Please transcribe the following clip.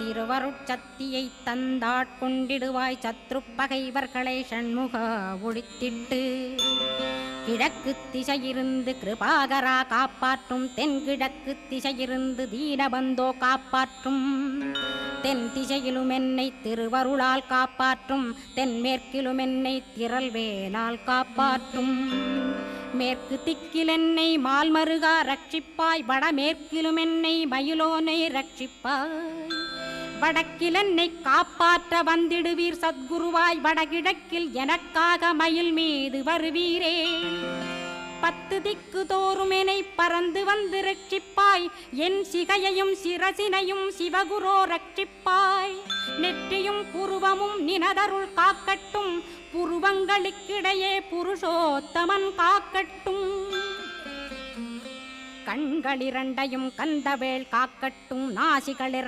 திருவருட்சத்தியை தந்தாட்கொண்டிடுவாய் சத்ரு பகைவர்களை ஷண்முக ஒழித்திட்டு கிழக்கு திசையிருந்து கிருபாகரா காப்பாற்றும் தென்கிழக்கு திசையிருந்து தீனபந்தோ காப்பாற்றும் தென் திசையிலும் என்னை திருவருளால் காப்பாற்றும் தென்மேற்கிலும் என்னை திரள்வேலால் காப்பாற்றும் மேற்கு திக்கில் என்னை மால்மருகா ரட்சிப்பாய் வடமேற்கிலும் என்னை மயிலோனை ரட்சிப்பாய் வடக்கில் என்னை காப்பாற்ற வந்திடுவீர் சத்குருவாய் வடகிழக்கில் எனக்காக மயில் மீது வருவீரே 10 திக்கு தோறும் என்னை பறந்து வந்து ரட்சிப்பாய் என் சிகையையும் சிரசினையும் சிவகுரோ ரட்சிப்பாய் நெற்றியும் புருவமும் நினதருள் காக்கட்டும் புருவங்களுக்கிடையே புருஷோத்தமன் காக்கட்டும் கண்களிரண்டையும் கந்தவேள் காக்கட்டும் நாசிகளிரண்டையும்